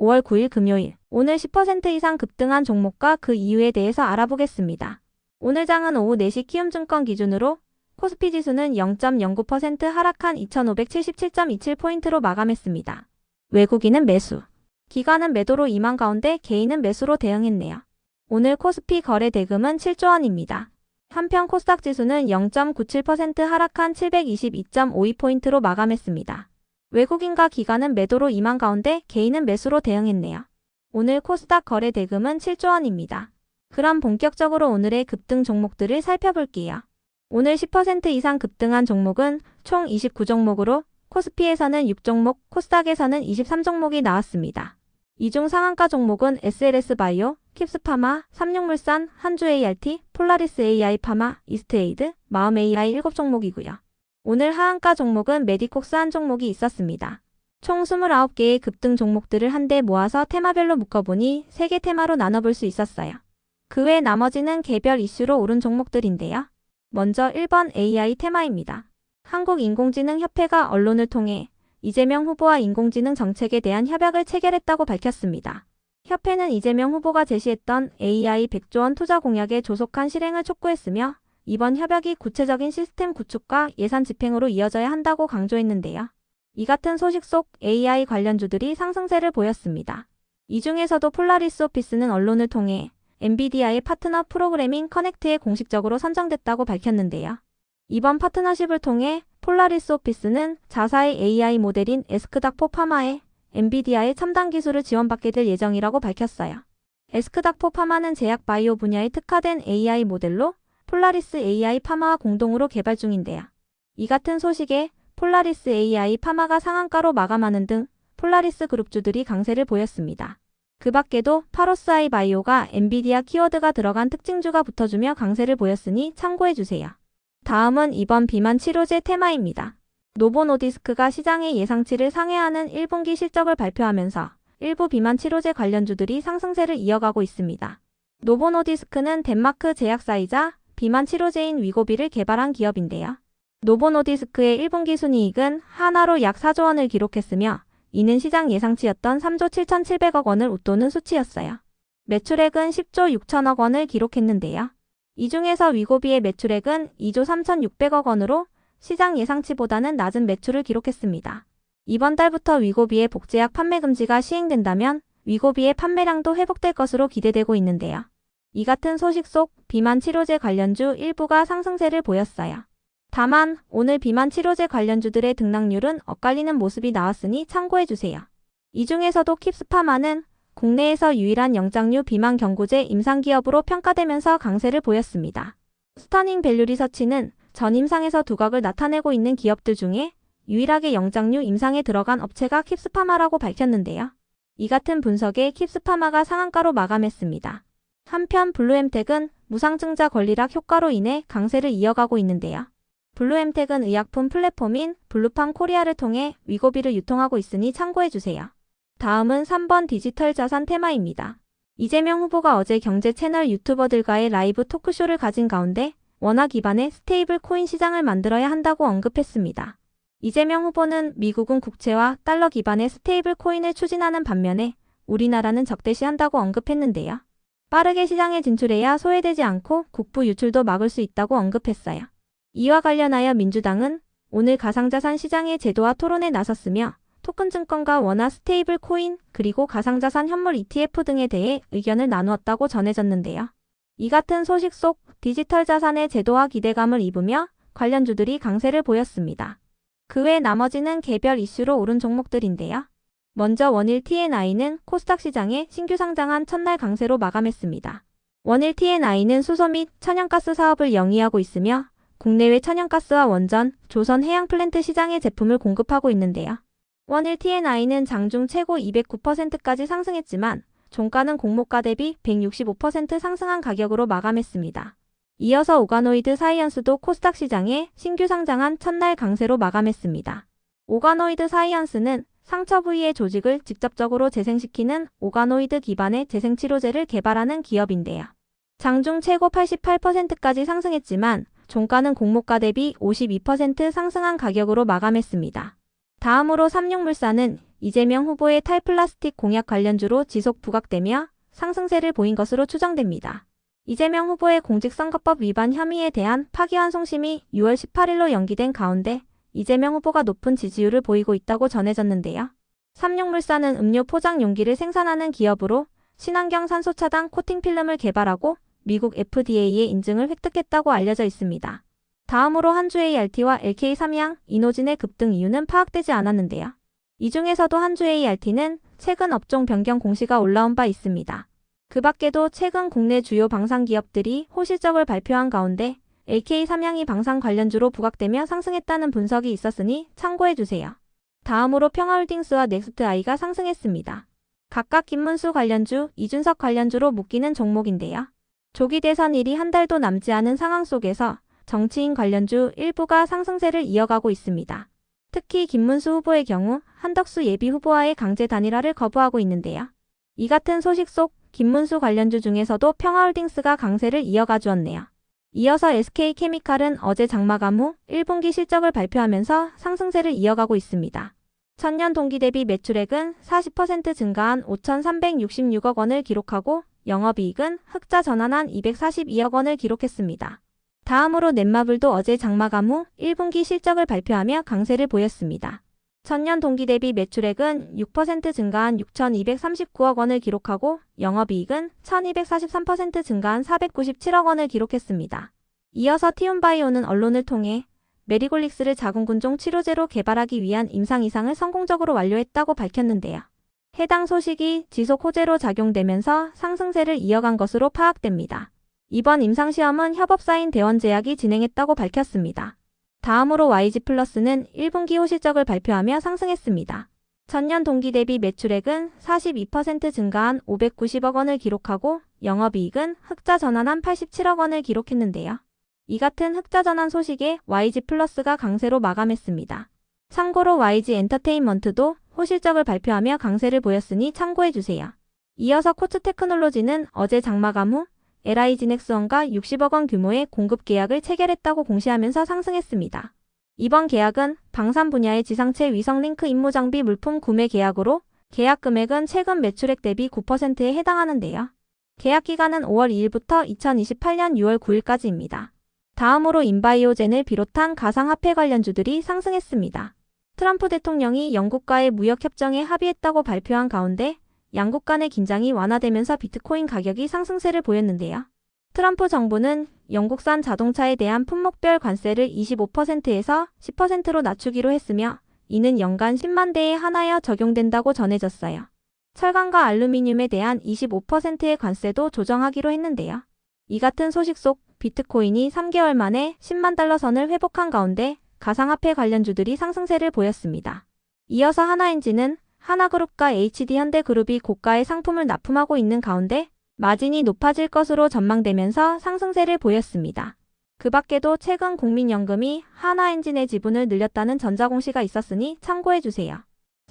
5월 9일 금요일. 오늘 10% 이상 급등한 종목과 그 이유에 대해서 알아보겠습니다. 오늘 장은 오후 4시 키움증권 기준으로 코스피 지수는 0.09% 하락한 2577.27포인트로 마감했습니다. 외국인은 매수, 기관은 매도로 임한 가운데 개인은 매수로 대응했네요. 오늘 코스피 거래 대금은 7조 원입니다. 한편 코스닥 지수는 0.97% 하락한 722.52포인트로 마감했습니다. 외국인과 기관은 매도로 임한 가운데 개인은 매수로 대응했네요. 오늘 코스닥 거래 대금은 7조 원입니다. 그럼 본격적으로 오늘의 급등 종목들을 살펴볼게요. 오늘 10% 이상 급등한 종목은 총 29종목으로 코스피에서는 6종목, 코스닥에서는 23종목이 나왔습니다. 이 중 상한가 종목은 SLS바이오, 킵스파마, 삼육물산, 한주ART, 폴라리스 AI파마, 이스트에이드, 마음AI 7종목이고요. 오늘 하한가 종목은 메디콕스 한 종목이 있었습니다. 총 29개의 급등 종목들을 한데 모아서 테마별로 묶어보니 3개 테마로 나눠볼 수 있었어요. 그 외 나머지는 개별 이슈로 오른 종목들인데요. 먼저 1번 AI 테마입니다. 한국인공지능협회가 언론을 통해 이재명 후보와 인공지능 정책에 대한 협약을 체결했다고 밝혔습니다. 협회는 이재명 후보가 제시했던 AI 100조 원 투자 공약의 조속한 실행을 촉구했으며 이번 협약이 구체적인 시스템 구축과 예산 집행으로 이어져야 한다고 강조했는데요. 이 같은 소식 속 AI 관련주들이 상승세를 보였습니다. 이 중에서도 폴라리스 오피스는 언론을 통해 엔비디아의 파트너 프로그래밍 커넥트에 공식적으로 선정됐다고 밝혔는데요. 이번 파트너십을 통해 폴라리스 오피스는 자사의 AI 모델인 에스크닥포 파마에 엔비디아의 첨단 기술을 지원받게 될 예정이라고 밝혔어요. 에스크닥포 파마는 제약 바이오 분야에 특화된 AI 모델로 폴라리스 AI 파마와 공동으로 개발 중인데요. 이 같은 소식에 폴라리스 AI 파마가 상한가로 마감하는 등 폴라리스 그룹주들이 강세를 보였습니다. 그 밖에도 파로스아이 바이오가 엔비디아 키워드가 들어간 특징주가 붙어주며 강세를 보였으니 참고해주세요. 다음은 이번 비만 치료제 테마입니다. 노보노디스크가 시장의 예상치를 상회하는 1분기 실적을 발표하면서 일부 비만 치료제 관련주들이 상승세를 이어가고 있습니다. 노보노디스크는 덴마크 제약사이자 비만 치료제인 위고비를 개발한 기업인데요. 노보노디스크의 1분기 순이익은 한화로 약 4조 원을 기록했으며 이는 시장 예상치였던 3조 7,700억 원을 웃도는 수치였어요. 매출액은 10조 6천억 원을 기록했는데요. 이 중에서 위고비의 매출액은 2조 3,600억 원으로 시장 예상치보다는 낮은 매출을 기록했습니다. 이번 달부터 위고비의 복제약 판매 금지가 시행된다면 위고비의 판매량도 회복될 것으로 기대되고 있는데요. 이 같은 소식 속 비만 치료제 관련주 일부가 상승세를 보였어요. 다만 오늘 비만 치료제 관련주들의 등락률은 엇갈리는 모습이 나왔으니 참고해주세요. 이 중에서도 킵스파마는 국내에서 유일한 영장류 비만 경구제 임상기업으로 평가되면서 강세를 보였습니다. 스터닝 밸류 리서치는 전임상에서 두각을 나타내고 있는 기업들 중에 유일하게 영장류 임상에 들어간 업체가 킵스파마라고 밝혔는데요. 이 같은 분석에 킵스파마가 상한가로 마감했습니다. 한편 블루엠텍은 무상증자 권리락 효과로 인해 강세를 이어가고 있는데요. 블루엠텍은 의약품 플랫폼인 블루팜 코리아를 통해 위고비를 유통하고 있으니 참고해주세요. 다음은 3번 디지털 자산 테마입니다. 이재명 후보가 어제 경제 채널 유튜버들과의 라이브 토크쇼를 가진 가운데 원화 기반의 스테이블 코인 시장을 만들어야 한다고 언급했습니다. 이재명 후보는 미국은 국채와 달러 기반의 스테이블 코인을 추진하는 반면에 우리나라는 적대시한다고 언급했는데요. 빠르게 시장에 진출해야 소외되지 않고 국부 유출도 막을 수 있다고 언급했어요. 이와 관련하여 민주당은 오늘 가상자산 시장의 제도화 토론에 나섰으며 토큰증권과 원화 스테이블 코인 그리고 가상자산 현물 ETF 등에 대해 의견을 나누었다고 전해졌는데요. 이 같은 소식 속 디지털 자산의 제도화 기대감을 입으며 관련주들이 강세를 보였습니다. 그 외 나머지는 개별 이슈로 오른 종목들인데요. 먼저 원일 T&I는 코스닥 시장에 신규 상장한 첫날 강세로 마감했습니다. 원일 T&I는 수소 및 천연가스 사업을 영위하고 있으며 국내외 천연가스와 원전, 조선 해양 플랜트 시장에 제품을 공급하고 있는데요. 원일 T&I는 장중 최고 209%까지 상승했지만 종가는 공모가 대비 165% 상승한 가격으로 마감했습니다. 이어서 오가노이드 사이언스도 코스닥 시장에 신규 상장한 첫날 강세로 마감했습니다. 오가노이드 사이언스는 상처 부위의 조직을 직접적으로 재생시키는 오가노이드 기반의 재생치료제를 개발하는 기업인데요. 장중 최고 88%까지 상승했지만 종가는 공모가 대비 52% 상승한 가격으로 마감했습니다. 다음으로 삼육물산은 이재명 후보의 탈플라스틱 공약 관련주로 지속 부각되며 상승세를 보인 것으로 추정됩니다. 이재명 후보의 공직선거법 위반 혐의에 대한 파기환송심이 6월 18일로 연기된 가운데 이재명 후보가 높은 지지율을 보이고 있다고 전해졌는데요. 삼육물산은 음료 포장 용기를 생산하는 기업으로 친환경 산소차단 코팅 필름을 개발하고 미국 FDA의 인증을 획득했다고 알려져 있습니다. 다음으로 한주ART와 LK 삼양, 이노진의 급등 이유는 파악되지 않았는데요. 이 중에서도 한주ART는 최근 업종 변경 공시가 올라온 바 있습니다. 그 밖에도 최근 국내 주요 방산 기업들이 호실적을 발표한 가운데 LK3양이 방산 관련주로 부각되며 상승했다는 분석이 있었으니 참고해주세요. 다음으로 평화홀딩스와 넥스트아이가 상승했습니다. 각각 김문수 관련주, 이준석 관련주로 묶이는 종목인데요. 조기 대선일이 한 달도 남지 않은 상황 속에서 정치인 관련주 일부가 상승세를 이어가고 있습니다. 특히 김문수 후보의 경우 한덕수 예비 후보와의 강제 단일화를 거부하고 있는데요. 이 같은 소식 속 김문수 관련주 중에서도 평화홀딩스가 강세를 이어가 주었네요. 이어서 SK케미칼은 어제 장마감 후 1분기 실적을 발표하면서 상승세를 이어가고 있습니다. 전년 동기 대비 매출액은 40% 증가한 5,366억 원을 기록하고 영업이익은 흑자 전환한 242억 원을 기록했습니다. 다음으로 넷마블도 어제 장마감 후 1분기 실적을 발표하며 강세를 보였습니다. 전년 동기 대비 매출액은 6% 증가한 6,239억 원을 기록하고 영업이익은 1,243% 증가한 497억 원을 기록했습니다. 이어서 티움바이오는 언론을 통해 메리골릭스를 자궁근종 치료제로 개발하기 위한 임상 이상을 성공적으로 완료했다고 밝혔는데요. 해당 소식이 지속 호재로 작용되면서 상승세를 이어간 것으로 파악됩니다. 이번 임상시험은 협업사인 대원제약이 진행했다고 밝혔습니다. 다음으로 YG플러스는 1분기 호실적을 발표하며 상승했습니다. 전년 동기 대비 매출액은 42% 증가한 590억 원을 기록하고 영업이익은 흑자 전환한 87억 원을 기록했는데요. 이 같은 흑자 전환 소식에 YG플러스가 강세로 마감했습니다. 참고로 YG엔터테인먼트도 호실적을 발표하며 강세를 보였으니 참고해주세요. 이어서 코츠테크놀로지는 어제 장마감 후 LI지넥스원과 60억 원 규모의 공급 계약을 체결했다고 공시하면서 상승했습니다. 이번 계약은 방산 분야의 지상체 위성 링크 임무 장비 물품 구매 계약으로 계약 금액은 최근 매출액 대비 9%에 해당하는데요. 계약 기간은 5월 2일부터 2028년 6월 9일까지입니다. 다음으로 인바이오젠을 비롯한 가상화폐 관련주들이 상승했습니다. 트럼프 대통령이 영국과의 무역협정에 합의했다고 발표한 가운데 양국 간의 긴장이 완화되면서 비트코인 가격이 상승세를 보였는데요. 트럼프 정부는 영국산 자동차에 대한 품목별 관세를 25%에서 10%로 낮추기로 했으며 이는 연간 10만 대에 한하여 적용된다고 전해졌어요. 철강과 알루미늄에 대한 25%의 관세도 조정하기로 했는데요. 이 같은 소식 속 비트코인이 3개월 만에 10만 달러 선을 회복한 가운데 가상화폐 관련주들이 상승세를 보였습니다. 이어서 하나엔진은 하나그룹과 HD현대그룹이 고가의 상품을 납품하고 있는 가운데 마진이 높아질 것으로 전망되면서 상승세를 보였습니다. 그 밖에도 최근 국민연금이 하나엔진의 지분을 늘렸다는 전자공시가 있었으니 참고해주세요.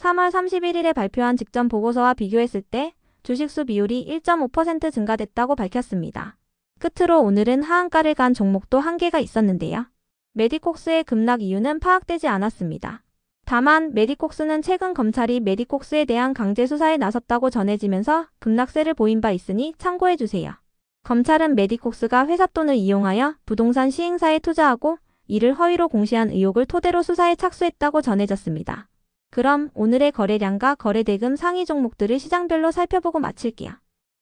3월 31일에 발표한 직전 보고서와 비교했을 때 주식수 비율이 1.5% 증가됐다고 밝혔습니다. 끝으로 오늘은 하한가를 간 종목도 한 개가 있었는데요. 메디콕스의 급락 이유는 파악되지 않았습니다. 다만 메디콕스는 최근 검찰이 메디콕스에 대한 강제 수사에 나섰다고 전해지면서 급락세를 보인 바 있으니 참고해주세요. 검찰은 메디콕스가 회사 돈을 이용하여 부동산 시행사에 투자하고 이를 허위로 공시한 의혹을 토대로 수사에 착수했다고 전해졌습니다. 그럼 오늘의 거래량과 거래대금 상위 종목들을 시장별로 살펴보고 마칠게요.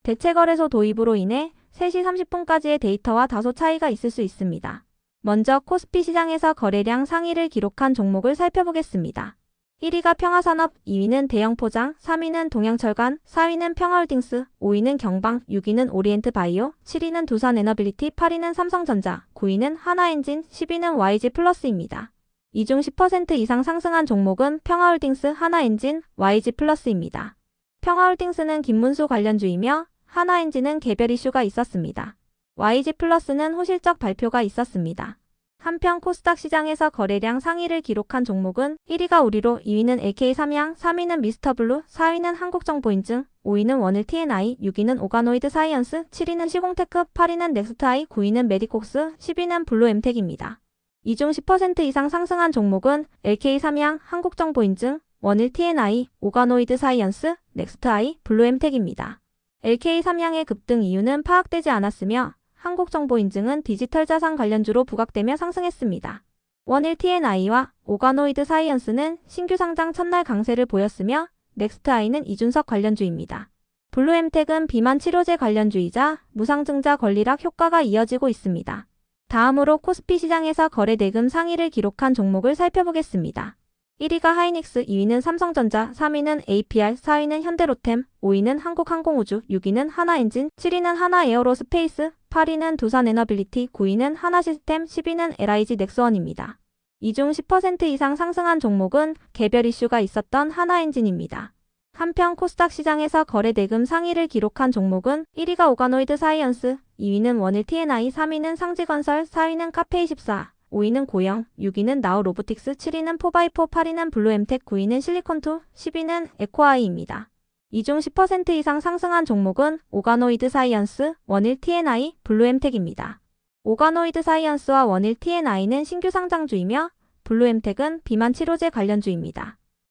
대체거래소 도입으로 인해 3시 30분까지의 데이터와 다소 차이가 있을 수 있습니다. 먼저 코스피 시장에서 거래량 상위를 기록한 종목을 살펴보겠습니다. 1위가 평화산업, 2위는 대형포장, 3위는 동양철관, 4위는 평화홀딩스, 5위는 경방, 6위는 오리엔트바이오, 7위는 두산에너빌리티, 8위는 삼성전자, 9위는 하나엔진, 10위는 YG플러스입니다. 이 중 10% 이상 상승한 종목은 평화홀딩스, 하나엔진, YG플러스입니다. 평화홀딩스는 김문수 관련주이며 하나엔진은 개별 이슈가 있었습니다. YG플러스는 호실적 발표가 있었습니다. 한편 코스닥 시장에서 거래량 상위를 기록한 종목은 1위가 우리로, 2위는 LK3양, 3위는 미스터블루, 4위는 한국정보인증, 5위는 원일 T&I, 6위는 오가노이드 사이언스, 7위는 시공테크, 8위는 넥스트아이, 9위는 메디콕스, 10위는 블루엠텍입니다. 이 중 10% 이상 상승한 종목은 LK3양, 한국정보인증, 원일 TNI, 오가노이드 사이언스, 넥스트아이, 블루엠텍입니다. LK 삼양의 급등 이유는 파악되지 않았으며 한국정보인증은 디지털 자산 관련주로 부각되며 상승했습니다. 원일 TNI와 오가노이드 사이언스는 신규 상장 첫날 강세를 보였으며 넥스트아이는 이준석 관련주입니다. 블루엠텍은 비만 치료제 관련주이자 무상증자 권리락 효과가 이어지고 있습니다. 다음으로 코스피 시장에서 거래 대금 상위를 기록한 종목을 살펴보겠습니다. 1위가 하이닉스, 2위는 삼성전자, 3위는 APR, 4위는 현대로템, 5위는 한국항공우주, 6위는 하나엔진, 7위는 하나에어로스페이스, 8위는 두산에너빌리티, 9위는 하나시스템, 10위는 LIG 넥스원입니다. 이 중 10% 이상 상승한 종목은 개별 이슈가 있었던 하나엔진입니다. 한편 코스닥 시장에서 거래 대금 상위를 기록한 종목은 1위가 오가노이드 사이언스, 2위는 원일 TNI, 3위는 상지건설, 4위는 카페24, 5위는 고영, 6위는 나우로보틱스, 7위는 포바이포, 8위는 블루엠텍, 9위는 실리콘투, 10위는 에코아이입니다. 이 중 10% 이상 상승한 종목은 오가노이드 사이언스, 원일 TNI, 블루엠텍입니다. 오가노이드 사이언스와 원일 TNI는 신규 상장주이며 블루엠텍은 비만 치료제 관련주입니다.